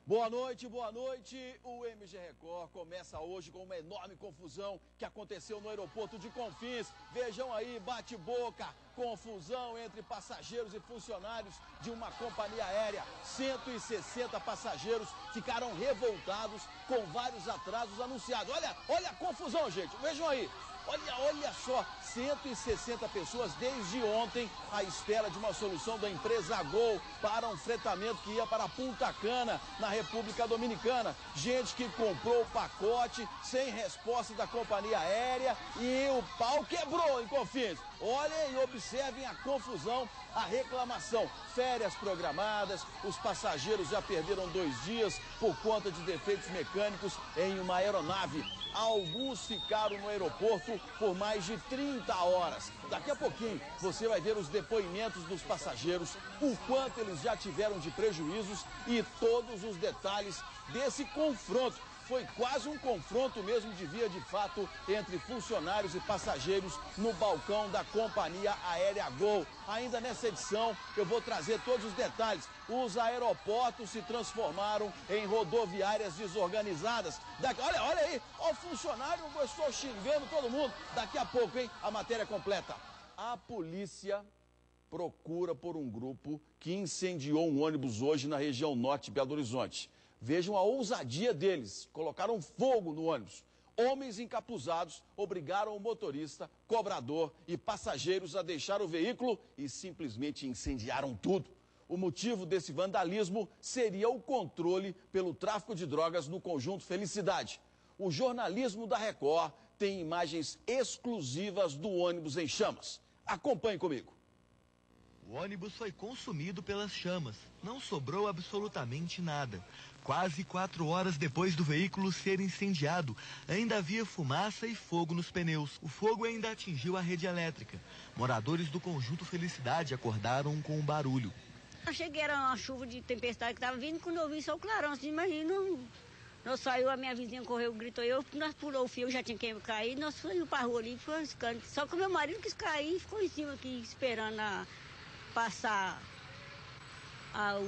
Boa noite, boa noite. O MG Record começa hoje com uma enorme confusão que aconteceu no aeroporto de Confins. Vejam aí, bate-boca, confusão entre passageiros e funcionários de uma companhia aérea. 160 passageiros ficaram revoltados com vários atrasos anunciados. Olha a confusão, gente. Vejam aí. Olha só, 160 pessoas desde ontem à espera de uma solução da empresa Gol para um fretamento que ia para Punta Cana, na República Dominicana. Gente que comprou o pacote sem resposta da companhia aérea e o pau quebrou em Confins. Olhem e observem a confusão, a reclamação. Férias programadas, os passageiros já perderam 2 dias por conta de defeitos mecânicos em uma aeronave. Alguns ficaram no aeroporto por mais de 30 horas. Daqui a pouquinho você vai ver os depoimentos dos passageiros, o quanto eles já tiveram de prejuízos e todos os detalhes desse confronto. Foi quase um confronto mesmo de via de fato entre funcionários e passageiros no balcão da companhia aérea Gol. Ainda nessa edição eu vou trazer todos os detalhes. Os aeroportos se transformaram em rodoviárias desorganizadas. Olha aí, o funcionário estou xingando todo mundo. Daqui a pouco, hein, a matéria completa. A polícia procura por um grupo que incendiou um ônibus hoje na região norte de Belo Horizonte. Vejam a ousadia deles, colocaram fogo no ônibus. Homens encapuzados obrigaram o motorista, cobrador e passageiros a deixar o veículo e simplesmente incendiaram tudo. O motivo desse vandalismo seria o controle pelo tráfico de drogas no conjunto Felicidade. O jornalismo da Record tem imagens exclusivas do ônibus em chamas. Acompanhe comigo. O ônibus foi consumido pelas chamas. Não sobrou absolutamente nada. Quase 4 horas depois do veículo ser incendiado, ainda havia fumaça e fogo nos pneus. O fogo ainda atingiu a rede elétrica. Moradores do conjunto Felicidade acordaram com o barulho. Eu achei que era uma chuva de tempestade que estava vindo, quando eu vi só o clarão, assim, imagina. Nós saiu, a minha vizinha correu, gritou, nós pulou o fio, já tinha que cair, nós fomos para a rua ali, foi riscando. Só que o meu marido quis cair e ficou em cima aqui, esperando passar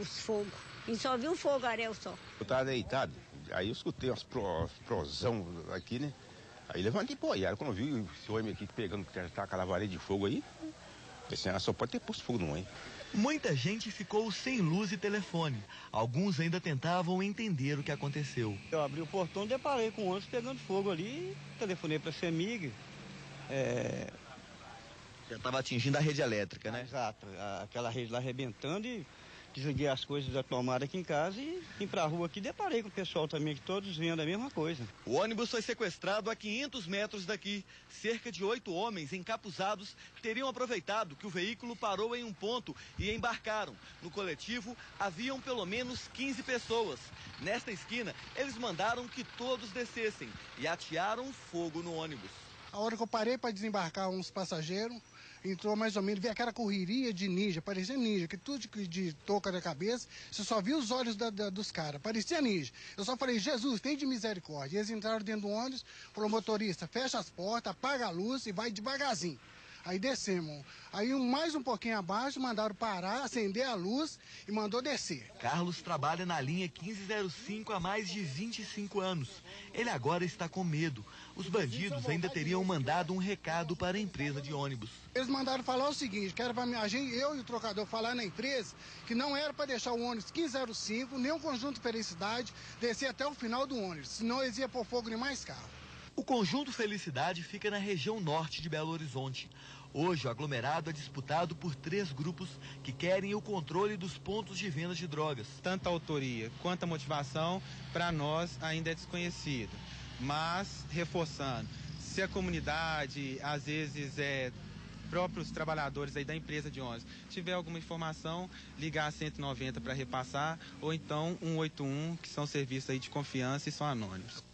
os fogos. E só viu o fogaréu só. Eu estava deitado, aí eu escutei umas explosão aqui, né? Aí levantei e apoiaram. Quando eu vi esse homem aqui pegando, tá aquela varinha de fogo aí, pensei, só pode ter posto fogo no homem. Muita gente ficou sem luz e telefone. Alguns ainda tentavam entender o que aconteceu. Eu abri o portão e deparei com o ônibus pegando fogo ali, telefonei para a CEMIG. Já estava atingindo a rede elétrica, né? Exato, aquela rede lá arrebentando e desliguei as coisas da tomada aqui em casa e vim pra rua aqui, deparei com o pessoal também, que todos vendo a mesma coisa. O ônibus foi sequestrado a 500 metros daqui. Cerca de 8 homens encapuzados teriam aproveitado que o veículo parou em um ponto e embarcaram. No coletivo, haviam pelo menos 15 pessoas. Nesta esquina, eles mandaram que todos descessem e atearam fogo no ônibus. A hora que eu parei para desembarcar uns passageiros, entrou mais ou menos, veio aquela correria de ninja, parecia ninja, que tudo de touca na cabeça, você só viu os olhos dos caras, parecia ninja. Eu só falei, Jesus, tem de misericórdia. E eles entraram dentro do ônibus, falou, motorista, fecha as portas, apaga a luz e vai devagarzinho. Aí descemos. Aí mais um pouquinho abaixo, mandaram parar, acender a luz e mandou descer. Carlos trabalha na linha 1505 há mais de 25 anos. Ele agora está com medo. Os bandidos ainda teriam mandado um recado para a empresa de ônibus. Eles mandaram falar o seguinte, que era para eu e o trocador falar na empresa que não era para deixar o ônibus 1505, nem o conjunto Felicidade, descer até o final do ônibus, senão eles iam pôr fogo em mais carro. O conjunto Felicidade fica na região norte de Belo Horizonte. Hoje, o aglomerado é disputado por 3 grupos que querem o controle dos pontos de venda de drogas. Tanto a autoria quanto a motivação, para nós, ainda é desconhecida. Mas, reforçando, se a comunidade, às vezes, próprios trabalhadores aí da empresa de ônibus, tiver alguma informação, ligar a 190 para repassar, ou então 181, que são serviços aí de confiança e são anônimos.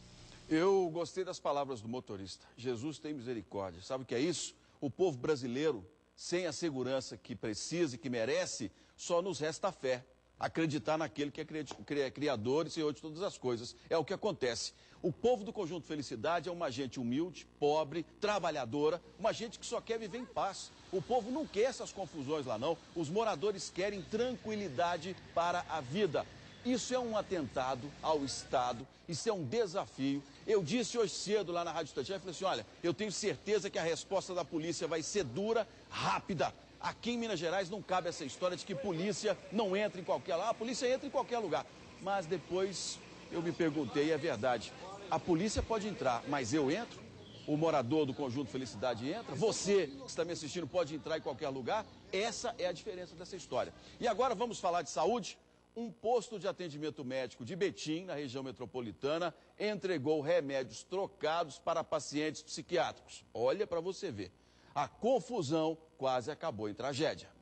Eu gostei das palavras do motorista. Jesus tem misericórdia. Sabe o que é isso? O povo brasileiro, sem a segurança que precisa e que merece, só nos resta a fé. Acreditar naquele que é criador e senhor de todas as coisas. É o que acontece. O povo do Conjunto Felicidade é uma gente humilde, pobre, trabalhadora, uma gente que só quer viver em paz. O povo não quer essas confusões lá não. Os moradores querem tranquilidade para a vida. Isso é um atentado ao Estado, isso é um desafio. Eu disse hoje cedo lá na Rádio Tatiana, falei assim, olha, eu tenho certeza que a resposta da polícia vai ser dura, rápida. Aqui em Minas Gerais não cabe essa história de que polícia não entra em qualquer lugar. A polícia entra em qualquer lugar. Mas depois eu me perguntei, é verdade, a polícia pode entrar, mas eu entro? O morador do Conjunto Felicidade entra? Você que está me assistindo pode entrar em qualquer lugar? Essa é a diferença dessa história. E agora vamos falar de saúde? Um posto de atendimento médico de Betim, na região metropolitana, entregou remédios trocados para pacientes psiquiátricos. Olha para você ver. A confusão quase acabou em tragédia.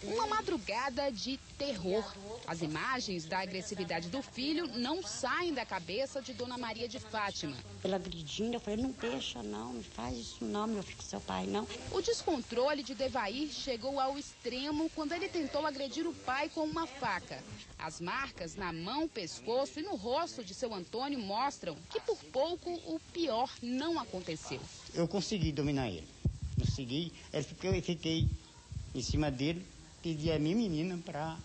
Uma madrugada de terror. As imagens da agressividade do filho não saem da cabeça de Dona Maria de Fátima. Ela agredindo, eu falei, não deixa não, não faz isso não, meu filho, com seu pai não. O descontrole de Devair chegou ao extremo quando ele tentou agredir o pai com uma faca. As marcas na mão, pescoço e no rosto de seu Antônio mostram que por pouco o pior não aconteceu. Eu consegui dominar ele. Consegui, eu fiquei em cima dele, pedi a minha menina para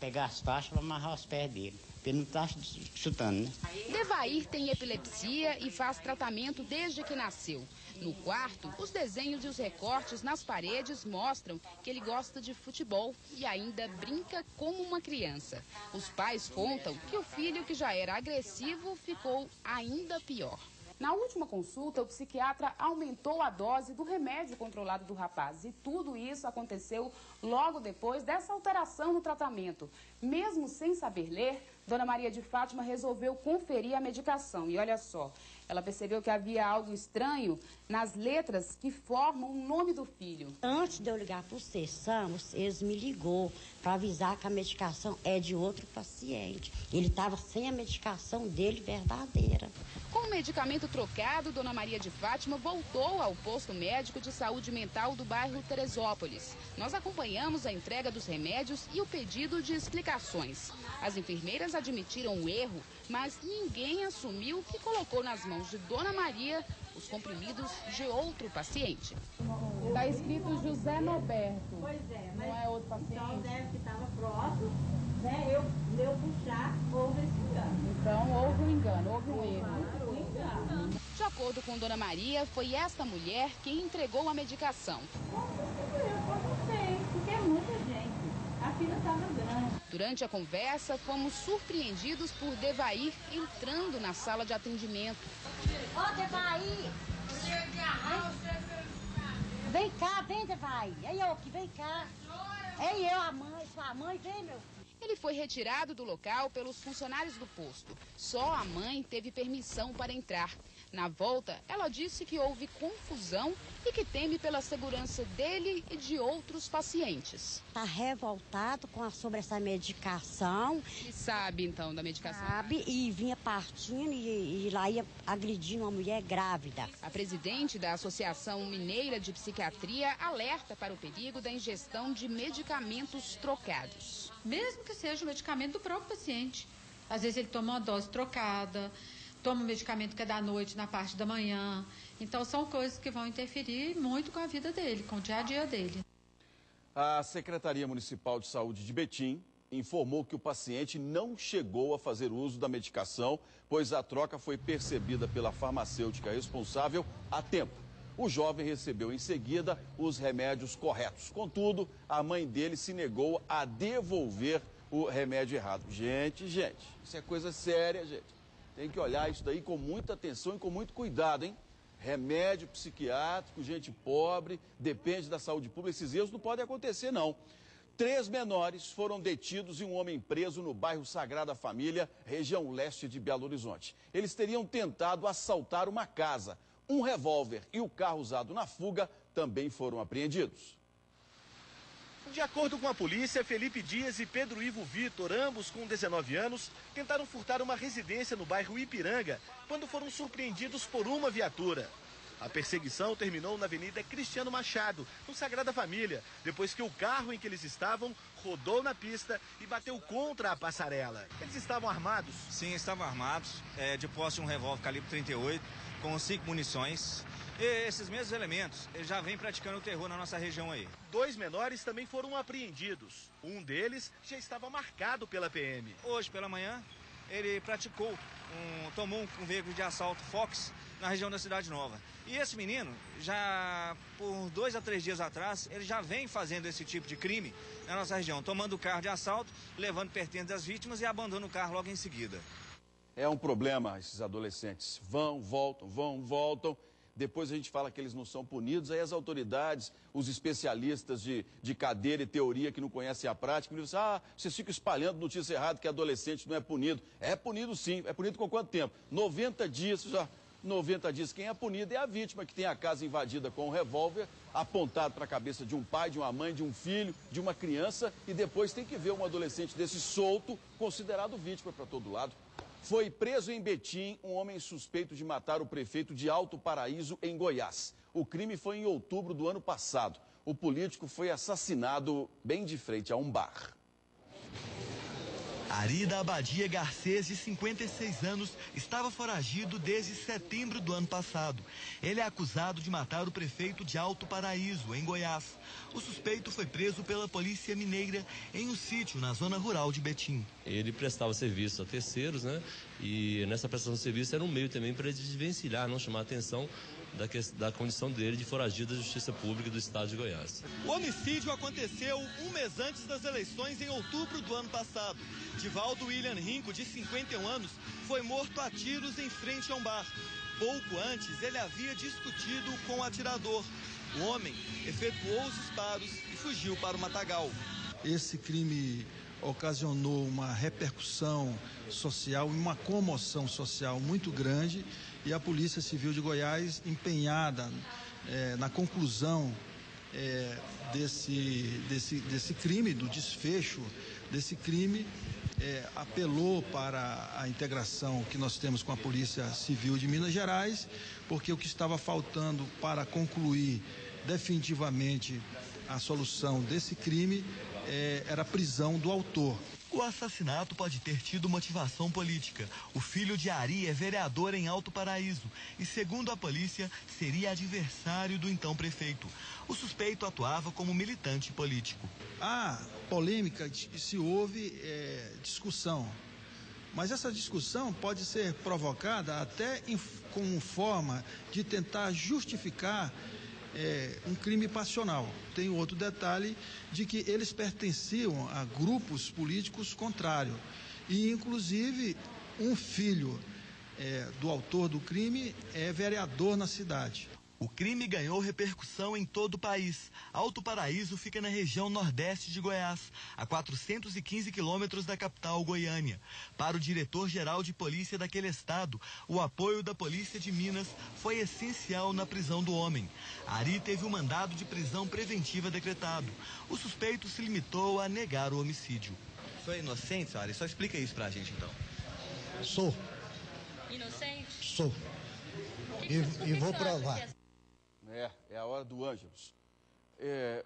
pegar as faixas para amarrar os pés dele. Ele não está chutando, né? Devair tem epilepsia e faz tratamento desde que nasceu. No quarto, os desenhos e os recortes nas paredes mostram que ele gosta de futebol e ainda brinca como uma criança. Os pais contam que o filho, que já era agressivo, ficou ainda pior. Na última consulta, o psiquiatra aumentou a dose do remédio controlado do rapaz. E tudo isso aconteceu logo depois dessa alteração no tratamento. Mesmo sem saber ler, Dona Maria de Fátima resolveu conferir a medicação. E olha só, ela percebeu que havia algo estranho nas letras que formam o nome do filho. Antes de eu ligar para o SAMUS, eles me ligou para avisar que a medicação é de outro paciente. Ele estava sem a medicação dele verdadeira. Com o medicamento trocado, Dona Maria de Fátima voltou ao posto médico de saúde mental do bairro Teresópolis. Nós acompanhamos a entrega dos remédios e o pedido de explicações. As enfermeiras admitiram o erro, mas ninguém assumiu que colocou nas mãos de Dona Maria os comprimidos de outro paciente. Está escrito José Norberto. Pois é, mas não é outro paciente? Então deve que estava próximo, né? Eu puxar, houve esse engano. Então houve um engano, houve um erro. De acordo com Dona Maria, foi esta mulher quem entregou a medicação. Eu não sei, porque é muita gente. A fila estava grande. Durante a conversa, fomos surpreendidos por Devair entrando na sala de atendimento. Ó, Devair! Vem cá, vem, Devair. Aí eu aqui, vem cá. É eu, a mãe, sua mãe, vem, meu filho. Ele foi retirado do local pelos funcionários do posto. Só a mãe teve permissão para entrar. Na volta, ela disse que houve confusão e que teme pela segurança dele e de outros pacientes. Está revoltado sobre essa medicação. E sabe, então, da medicação? Sabe, e vinha partindo e lá ia agredindo uma mulher grávida. A presidente da Associação Mineira de Psiquiatria alerta para o perigo da ingestão de medicamentos trocados. Mesmo que seja o medicamento do próprio paciente. Às vezes ele toma uma dose trocada, toma um medicamento que é da noite na parte da manhã. Então são coisas que vão interferir muito com a vida dele, com o dia a dia dele. A Secretaria Municipal de Saúde de Betim informou que o paciente não chegou a fazer uso da medicação, pois a troca foi percebida pela farmacêutica responsável a tempo. O jovem recebeu em seguida os remédios corretos. Contudo, a mãe dele se negou a devolver o remédio errado. Gente, isso é coisa séria, gente. Tem que olhar isso daí com muita atenção e com muito cuidado, hein? Remédio psiquiátrico, gente pobre, depende da saúde pública. Esses erros não podem acontecer, não. 3 menores foram detidos e um homem preso no bairro Sagrada Família, região leste de Belo Horizonte. Eles teriam tentado assaltar uma casa. Um revólver e o carro usado na fuga também foram apreendidos. De acordo com a polícia, Felipe Dias e Pedro Ivo Vitor, ambos com 19 anos, tentaram furtar uma residência no bairro Ipiranga, quando foram surpreendidos por uma viatura. A perseguição terminou na Avenida Cristiano Machado, no Sagrada Família, depois que o carro em que eles estavam rodou na pista e bateu contra a passarela. Eles estavam armados? Sim, estavam armados, de posse de um revólver calibre 38, com 5 munições. E esses mesmos elementos já vêm praticando o terror na nossa região aí. 2 menores também foram apreendidos. Um deles já estava marcado pela PM. Hoje pela manhã, ele tomou um veículo de assalto Fox na região da Cidade Nova. E esse menino, já por 2 a 3 dias atrás, ele já vem fazendo esse tipo de crime na nossa região, tomando o carro de assalto, levando pertences das vítimas e abandonando o carro logo em seguida. É um problema esses adolescentes. Vão, voltam. Depois a gente fala que eles não são punidos, aí as autoridades, os especialistas de cadeira e teoria que não conhecem a prática, dizem, vocês ficam espalhando notícia errada que adolescente não é punido. É punido sim, é punido com quanto tempo? 90 dias, 90 dias. Quem é punido é a vítima que tem a casa invadida com um revólver apontado para a cabeça de um pai, de uma mãe, de um filho, de uma criança, e depois tem que ver um adolescente desse solto, considerado vítima para todo lado. Foi preso em Betim um homem suspeito de matar o prefeito de Alto Paraíso, em Goiás. O crime foi em outubro do ano passado. O político foi assassinado bem de frente a um bar. Ari da Abadia Garcês, de 56 anos, estava foragido desde setembro do ano passado. Ele é acusado de matar o prefeito de Alto Paraíso, em Goiás. O suspeito foi preso pela Polícia Mineira em um sítio na zona rural de Betim. Ele prestava serviço a terceiros, né? E nessa prestação de serviço era um meio também para desvencilhar, não chamar a atenção da condição dele de foragido da Justiça Pública do Estado de Goiás. O homicídio aconteceu um mês antes das eleições, em outubro do ano passado. Divaldo William Rinco, de 51 anos, foi morto a tiros em frente a um bar. Pouco antes, ele havia discutido com o atirador. O homem efetuou os disparos e fugiu para o matagal. Esse crime ocasionou uma repercussão social e uma comoção social muito grande, e a Polícia Civil de Goiás, empenhada na conclusão desse crime, do desfecho desse crime, apelou para a integração que nós temos com a Polícia Civil de Minas Gerais, porque o que estava faltando para concluir definitivamente a solução desse crime era a prisão do autor. O assassinato pode ter tido motivação política. O filho de Ari é vereador em Alto Paraíso e, segundo a polícia, seria adversário do então prefeito. O suspeito atuava como militante político. Há polêmica se houve discussão, mas essa discussão pode ser provocada até como forma de tentar justificar um crime passional. Tem outro detalhe de que eles pertenciam a grupos políticos contrários. E, inclusive, um filho do autor do crime é vereador na cidade. O crime ganhou repercussão em todo o país. Alto Paraíso fica na região nordeste de Goiás, a 415 quilômetros da capital Goiânia. Para o diretor-geral de polícia daquele estado, o apoio da Polícia de Minas foi essencial na prisão do homem. Ari teve um mandado de prisão preventiva decretado. O suspeito se limitou a negar o homicídio. O senhor é inocente, Ari? Só explica isso pra gente, então. Sou. Inocente? Sou. E vou provar. É a hora do Ângelos. É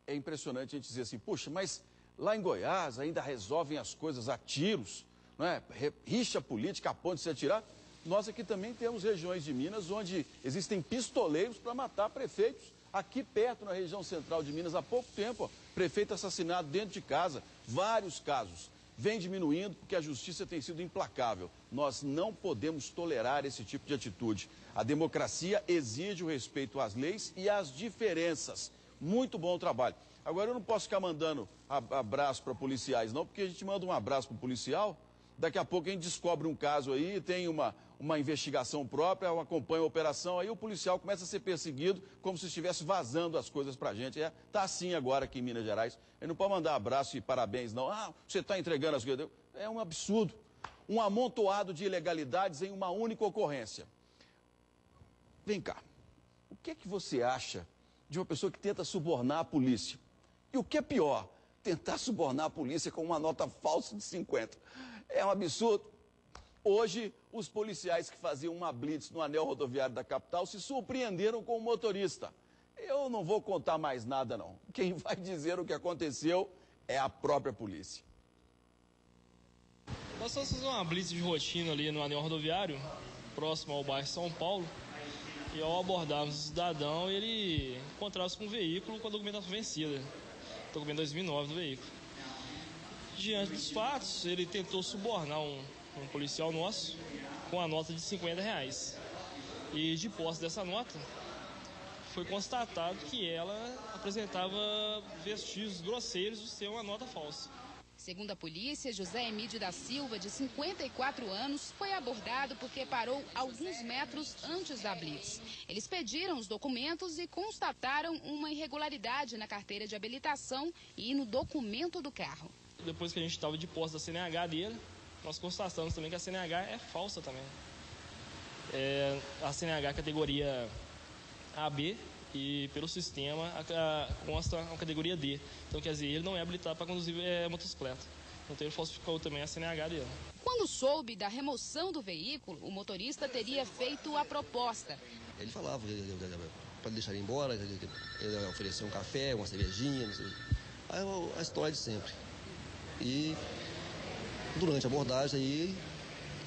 impressionante a gente dizer assim, puxa, mas lá em Goiás ainda resolvem as coisas a tiros, não é? Rixa política a ponto de se atirar. Nós aqui também temos regiões de Minas onde existem pistoleiros para matar prefeitos. Aqui perto, na região central de Minas, há pouco tempo, prefeito assassinado dentro de casa. Vários casos. Vem diminuindo porque a justiça tem sido implacável. Nós não podemos tolerar esse tipo de atitude. A democracia exige o respeito às leis e às diferenças. Muito bom trabalho. Agora, eu não posso ficar mandando abraço para policiais, não, porque a gente manda um abraço para o policial, daqui a pouco a gente descobre um caso aí, tem uma investigação própria, acompanha a operação, aí o policial começa a ser perseguido como se estivesse vazando as coisas para a gente. Tá assim agora aqui em Minas Gerais. Ele não pode mandar abraço e parabéns, não. Você está entregando as coisas. É um absurdo. Um amontoado de ilegalidades em uma única ocorrência. Vem cá, o que é que você acha de uma pessoa que tenta subornar a polícia? E o que é pior, tentar subornar a polícia com uma nota falsa de 50. É um absurdo. Hoje, os policiais que faziam uma blitz no anel rodoviário da capital se surpreenderam com o motorista. Eu não vou contar mais nada, não. Quem vai dizer o que aconteceu é a própria polícia. Nós fomos fazer uma blitz de rotina ali no anel rodoviário próximo ao bairro São Paulo, e ao abordarmos o cidadão, ele encontrava-se com um veículo com a documentação vencida, documento 2009 do veículo. Diante dos fatos, ele tentou subornar um policial nosso com a nota de R$50. E de posse dessa nota, foi constatado que ela apresentava vestígios grosseiros de ser uma nota falsa. Segundo a polícia, José Emídio da Silva, de 54 anos, foi abordado porque parou alguns metros antes da blitz. Eles pediram os documentos e constataram uma irregularidade na carteira de habilitação e no documento do carro. Depois que a gente estava de posse da CNH dele, nós constatamos também que a CNH é falsa também. A CNH categoria AB e pelo sistema consta a categoria D. Então, quer dizer, ele não é habilitado para conduzir motocicleta. Então, ele falsificou também a CNH dele. Quando soube da remoção do veículo, o motorista teria feito a proposta. Ele falava para deixar ele embora, ele ofereceu um café, uma cervejinha, não sei. Aí a história de sempre. E durante a abordagem aí,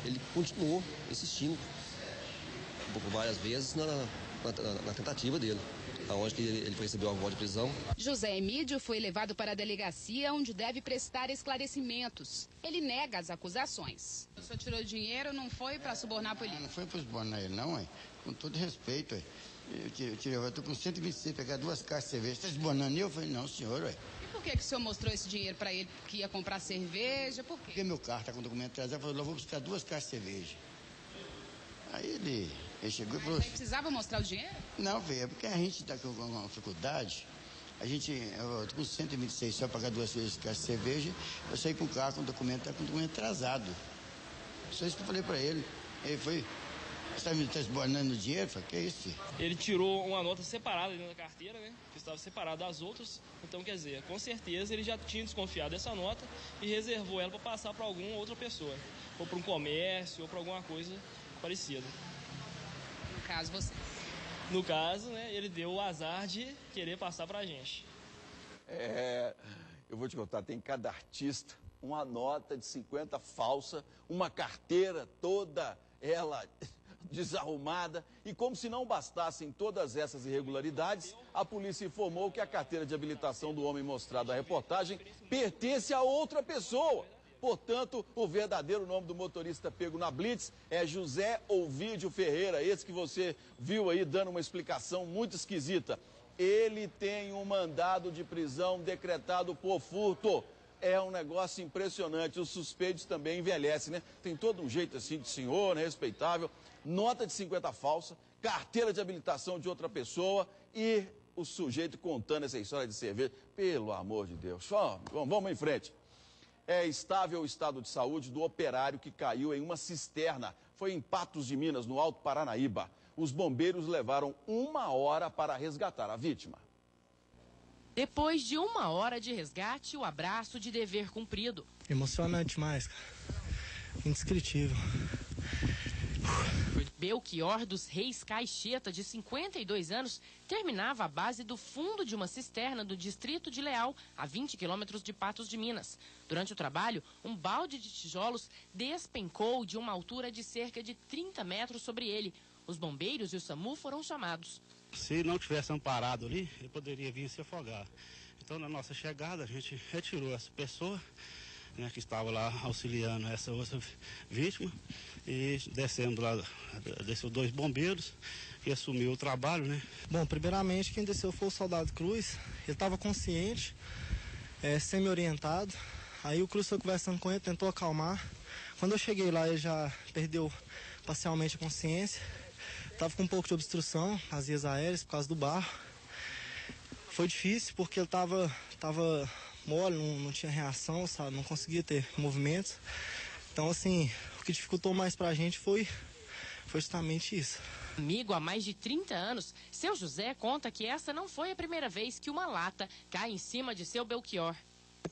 ele continuou insistindo por várias vezes na tentativa dele, aonde ele foi receber uma voz de prisão. José Emídio foi levado para a delegacia, onde deve prestar esclarecimentos. Ele nega as acusações. O senhor tirou dinheiro, não foi para subornar a polícia? Não foi para subornar ele, não, ué. Com todo respeito, ué. Eu estou com 126, pegar 2 caixas de cerveja. Está subornando eu? Eu falei, não, senhor, ué. Por que o senhor mostrou esse dinheiro para ele que ia comprar cerveja? Por quê? Porque meu carro está com o documento atrasado, falou, eu vou buscar 2 caixas de cerveja. Aí ele chegou e falou... Mas precisava mostrar o dinheiro? Não, velho, é porque a gente está com uma dificuldade. Eu tô com 126 só pagar 2 vezes caixas de cerveja, eu saí com o carro com o documento, tá com o documento atrasado. Só isso que eu falei para ele. Ele foi... Você está me transbordando dinheiro? Eu falei, que é isso, filho? Ele tirou uma nota separada dentro da carteira, né? Que estava separada das outras. Então, quer dizer, com certeza ele já tinha desconfiado dessa nota e reservou ela para passar para alguma outra pessoa. Ou para um comércio, ou para alguma coisa parecida. No caso, você? No caso, né? Ele deu o azar de querer passar para a gente. Eu vou te contar, tem cada artista, uma nota de 50 falsa, uma carteira toda ela... desarrumada, e como se não bastassem todas essas irregularidades, a polícia informou que a carteira de habilitação do homem mostrado na reportagem pertence a outra pessoa. Portanto, o verdadeiro nome do motorista pego na blitz é José Ovídio Ferreira, esse que você viu aí dando uma explicação muito esquisita. Ele tem um mandado de prisão decretado por furto. É um negócio impressionante. Os suspeitos também envelhecem, né? Tem todo um jeito assim de senhor, né? Respeitável. Nota de 50 falsa, carteira de habilitação de outra pessoa e o sujeito contando essa história de cerveja. Pelo amor de Deus. Vamos em frente. É estável o estado de saúde do operário que caiu em uma cisterna. Foi em Patos de Minas, no Alto Paranaíba. Os bombeiros levaram 1 hora para resgatar a vítima. Depois de 1 hora de resgate, o abraço de dever cumprido. Emocionante demais, cara. Indescritível. Belchior dos Reis Caixeta, de 52 anos, terminava a base do fundo de uma cisterna do distrito de Leal, a 20 quilômetros de Patos de Minas. Durante o trabalho, um balde de tijolos despencou de uma altura de cerca de 30 metros sobre ele. Os bombeiros e o SAMU foram chamados. Se não tivesse amparado ali, ele poderia vir se afogar. Então, na nossa chegada, a gente retirou essa pessoa, né, que estava lá auxiliando essa outra vítima, e descendo lá, desceu 2 bombeiros que assumiu o trabalho, né? Bom, primeiramente quem desceu foi o soldado Cruz. Ele estava consciente, semi-orientado. Aí o Cruz foi conversando com ele, tentou acalmar. Quando eu cheguei lá, ele já perdeu parcialmente a consciência. Estava com um pouco de obstrução nas vias aéreas por causa do barro. Foi difícil porque ele estava mole, não tinha reação, sabe? Não conseguia ter movimentos. Então, assim, o que dificultou mais pra gente foi justamente isso. Amigo há mais de 30 anos, seu José conta que essa não foi a primeira vez que uma lata cai em cima de seu Belchior.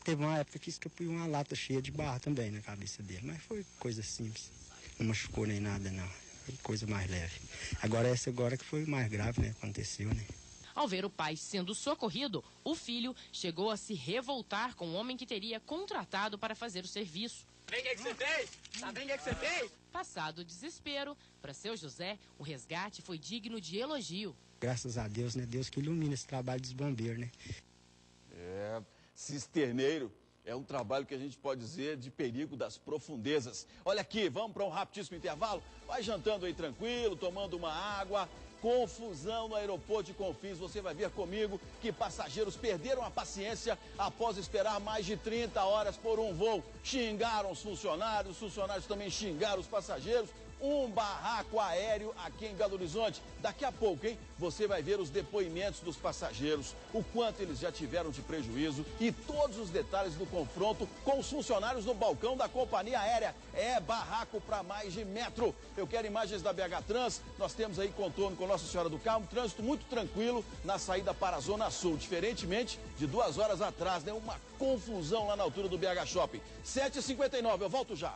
Teve uma época que eu pus uma lata cheia de barro também na cabeça dele, mas foi coisa simples. Não machucou nem nada, não. Foi coisa mais leve. Agora essa agora que foi mais grave, né? Aconteceu, né? Ao ver o pai sendo socorrido, o filho chegou a se revoltar com o homem que teria contratado para fazer o serviço. vem o que você fez? Tá vendo o que você fez? Passado o desespero, para seu José, o resgate foi digno de elogio. Graças a Deus, né? Deus que ilumina esse trabalho dos bombeiros, né? Cisterneiro é um trabalho que a gente pode dizer de perigo das profundezas. Olha aqui, vamos para um rapidíssimo intervalo? Vai jantando aí tranquilo, tomando uma água. Confusão no aeroporto de Confins. Você vai ver comigo que passageiros perderam a paciência após esperar mais de 30 horas por um voo. Xingaram os funcionários também xingaram os passageiros. Um barraco aéreo aqui em Belo Horizonte. Daqui a pouco, hein? Você vai ver os depoimentos dos passageiros, o quanto eles já tiveram de prejuízo e todos os detalhes do confronto com os funcionários no balcão da companhia aérea. É barraco para mais de metro. Eu quero imagens da BH Trans. Nós temos aí contorno com Nossa Senhora do Carmo, trânsito muito tranquilo na saída para a Zona Sul. Diferentemente de 2 horas atrás, né? Uma confusão lá na altura do BH Shopping. 7h59, eu volto já.